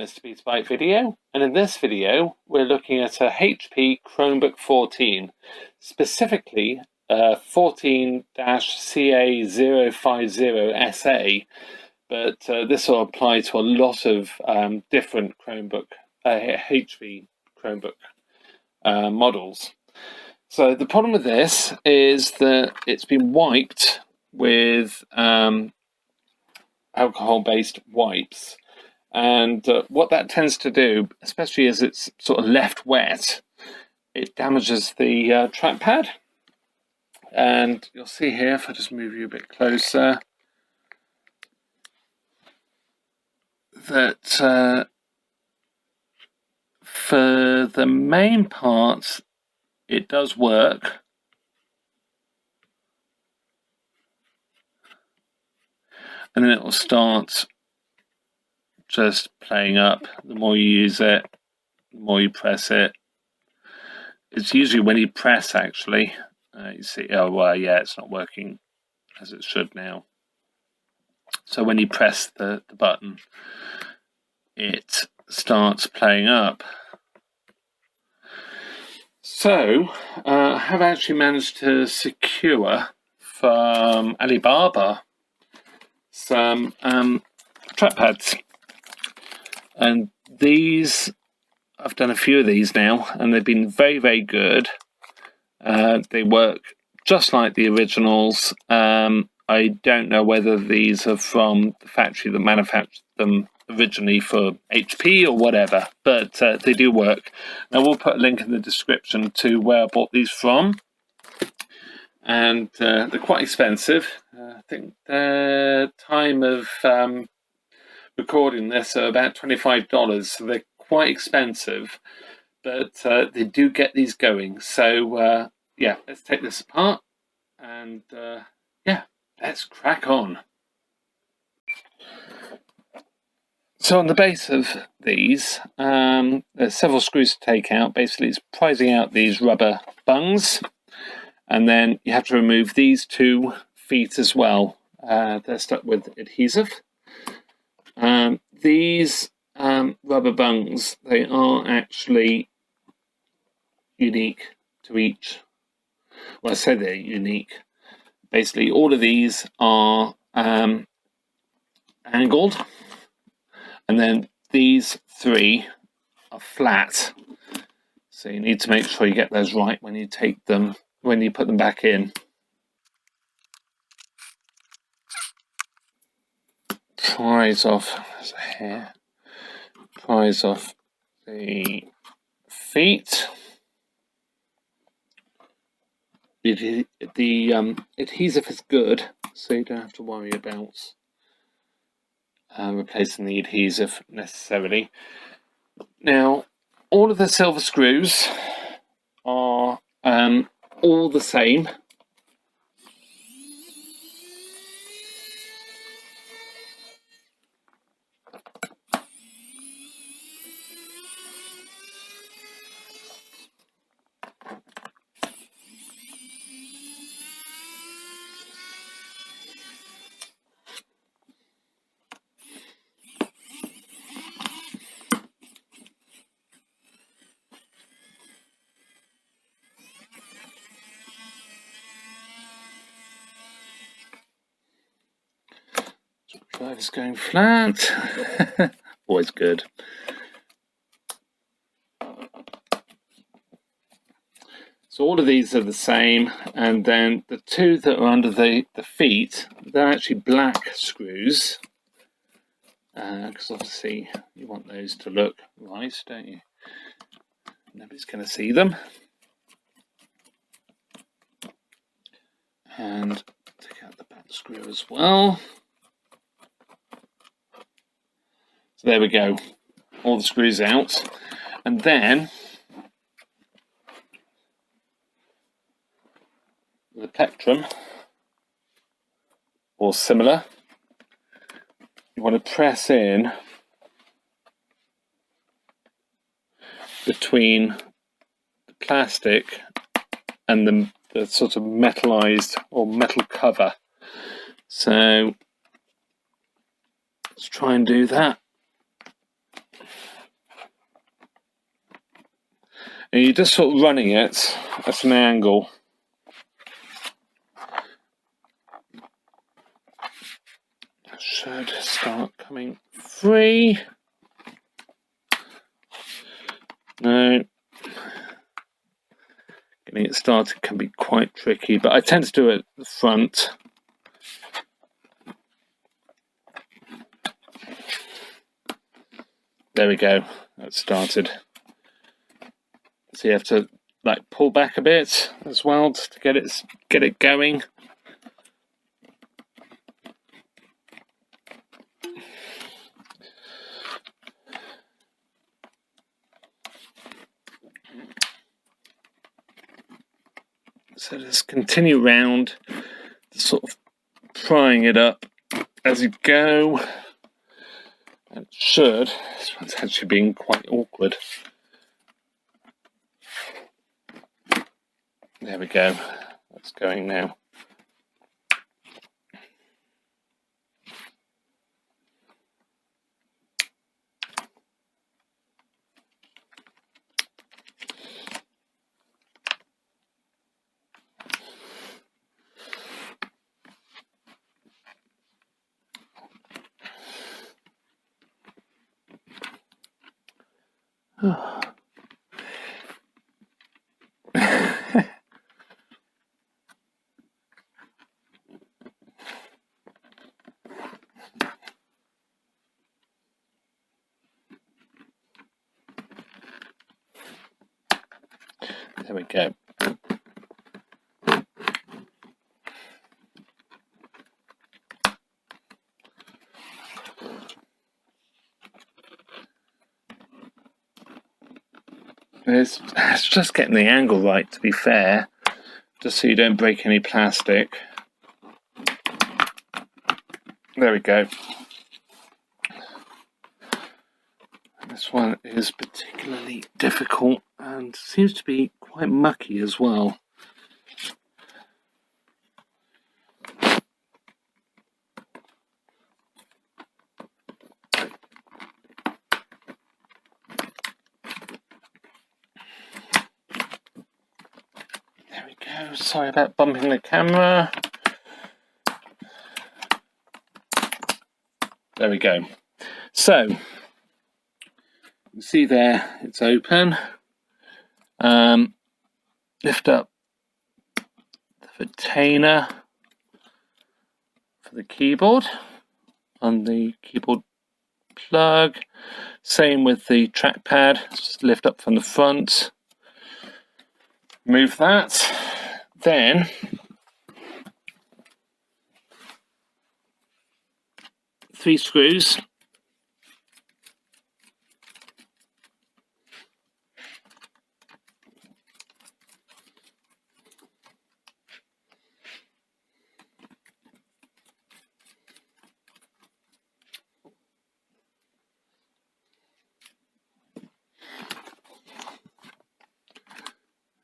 Mr. Beats Byte video, and in this video we're looking at a HP Chromebook 14, specifically 14-CA050SA, but this will apply to a lot of different HP Chromebook models. So the problem with this is that it's been wiped with alcohol-based wipes. And what that tends to do, especially as it's sort of left wet, it damages the trackpad. And you'll see here, if I just move you a bit closer, that for the main part, it does work. And then it will start just playing up. The more you use it, the more you press it. It's usually when you press, actually, you see, oh, well, yeah, it's not working as it should now. So when you press the button, it starts playing up. So I have actually managed to secure from Alibaba some trackpads. And these, I've done a few of these now, and they've been very, very good. They work just like the originals. I don't know whether these are from the factory that manufactured them originally for HP or whatever, but they do work. Now we'll put a link in the description to where I bought these from. And they're quite expensive. I think the time of recording this are about $25, so they're quite expensive, but they do get these going. So yeah, let's take this apart and yeah, let's crack on. So on the base of these, there's several screws to take out. Basically, it's prizing out these rubber bungs, and then you have to remove these 2 feet as well. They're stuck with adhesive. These rubber bungs, they are actually unique to each. Well, I say they're unique. Basically, all of these are angled, and then these 3 are flat. So you need to make sure you get those right when you take them, when you put them back in. Prise off here. Prise off the feet. The adhesive is good, so you don't have to worry about replacing the adhesive necessarily. Now, all of the silver screws are all the same. Driver's going flat. Always good. So all of these are the same, and then the 2 that are under the feet, they're actually black screws, because obviously you want those to look right, don't you? Nobody's going to see them. And take out the back screw as well. So there we go, all the screws out, and then the plectrum, or similar, you want to press in between the plastic and the sort of metallized or metal cover. So let's try and do that. and you're just sort of running it at an angle. It should start coming free. No. Getting it started can be quite tricky, but I tend to do it at the front. There we go, that started. So you have to like pull back a bit as well to get it going. So just continue round, sort of prying it up as you go. And it should. This one's actually being quite awkward. There we go. That's going now. There we go. It's just getting the angle right, to be fair, just so you don't break any plastic. There we go. This one is particularly difficult and seems to be quite mucky as well. There we go. Sorry about bumping the camera. There we go. So, you see there, it's open. Lift up the retainer for the keyboard on the keyboard plug. Same with the trackpad. Just lift up from the front. Move that. Then three screws.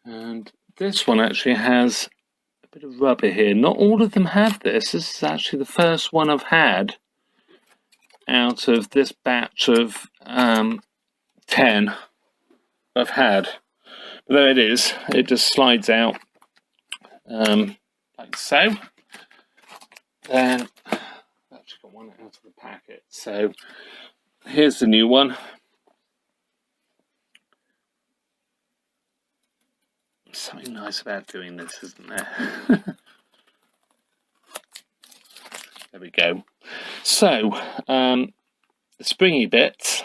And this one actually has a bit of rubber here. Not all of them have this. This is actually the first one I've had out of this batch of 10 I've had. But there it is. It just slides out like so. Then I've actually got one out of the packet. So here's the new one. Something nice about doing this, isn't there? There we go. So, the springy bits,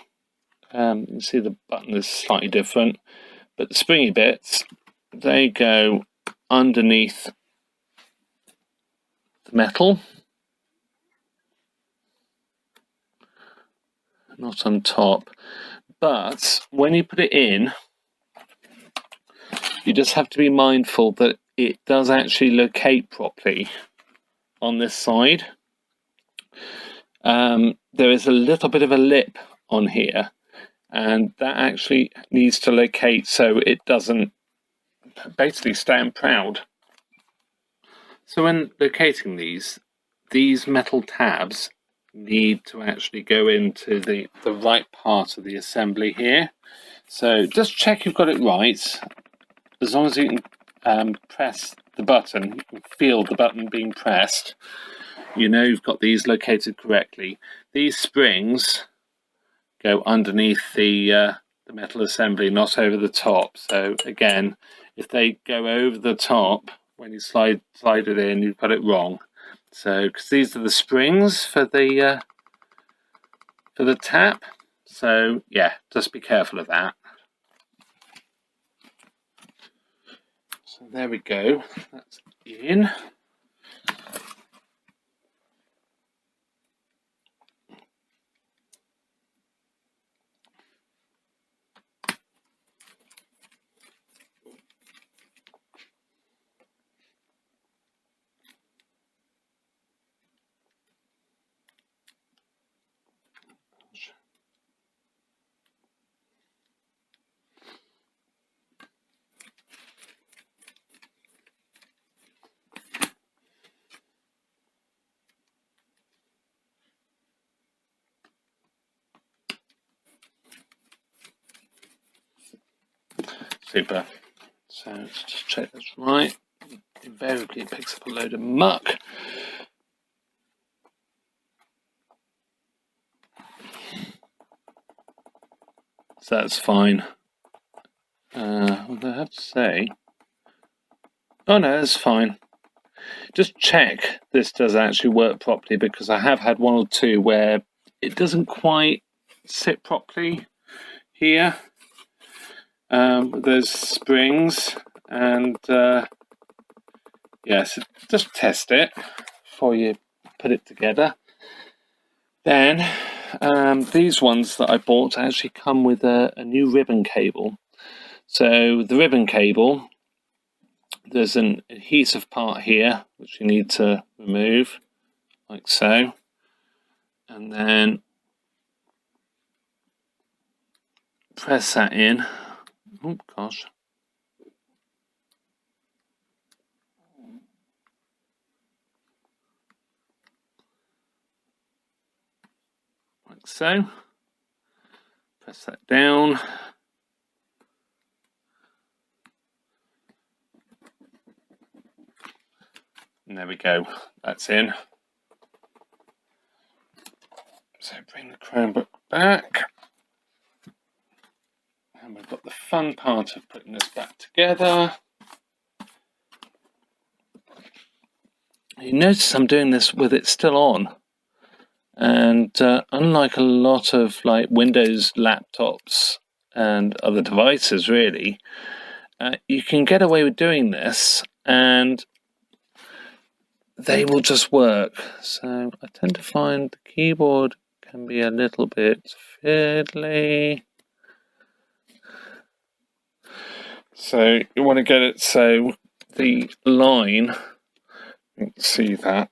you can see the button is slightly different, but the springy bits, they go underneath the metal, not on top. But when you put it in, you just have to be mindful that it does actually locate properly on this side. There is a little bit of a lip on here, and that actually needs to locate so it doesn't basically stand proud. So when locating these metal tabs need to actually go into the right part of the assembly here. So just check you've got it right. As long as you can press the button, you can feel the button being pressed, you know you've got these located correctly. These springs go underneath the metal assembly, not over the top. So again, if they go over the top when you slide it in, you've got it wrong. So because these are the springs for the tap. So yeah, just be careful of that. So there we go. That's in. Super. So let's just check that's right. Invariably it picks up a load of muck. So that's fine. What I have to say, oh no, that's fine. Just check this does actually work properly, because I have had one or two where it doesn't quite sit properly here. There's springs, and yes, just test it before you put it together. Then these ones that I bought actually come with a new ribbon cable. So the ribbon cable, there's an adhesive part here which you need to remove, like so, and then press that in. Oh gosh. Like so. Press that down. And there we go. That's in. So bring the Chromebook back. And we've got the fun part of putting this back together. You notice I'm doing this with it still on. And unlike a lot of like Windows laptops and other devices really, you can get away with doing this and they will just work. So I tend to find the keyboard can be a little bit fiddly. So you want to get it so the line, you can see that.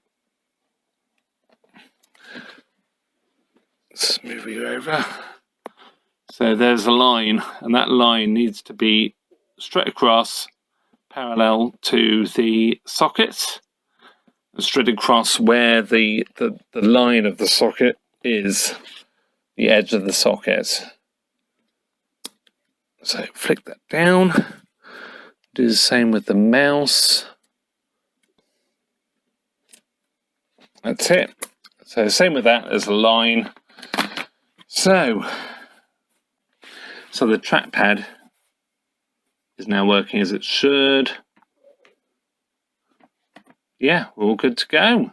Let's move you over. So there's a line, and that line needs to be straight across, parallel to the socket, and straight across where the line of the socket is, the edge of the socket. So flick that down. Do the same with the mouse. That's it. So same with that, as a line. So the trackpad is now working as it should. Yeah, we're all good to go.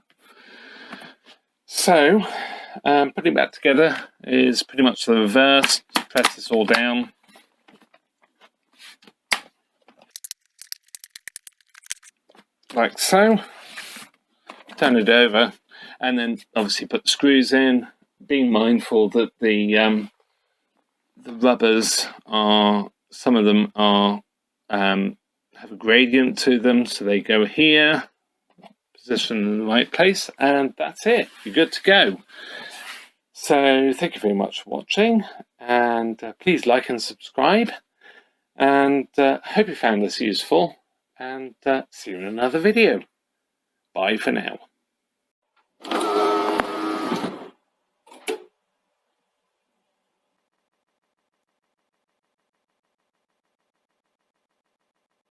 So putting it back together is pretty much the reverse. Press this all down. Like so. Turn it over, and then obviously put the screws in, being mindful that the rubbers are, some of them are have a gradient to them, so they go here, position in the right place, and that's it. You're good to go. So thank you very much for watching, and please like and subscribe, and hope you found this useful, and see you in another video. Bye for now.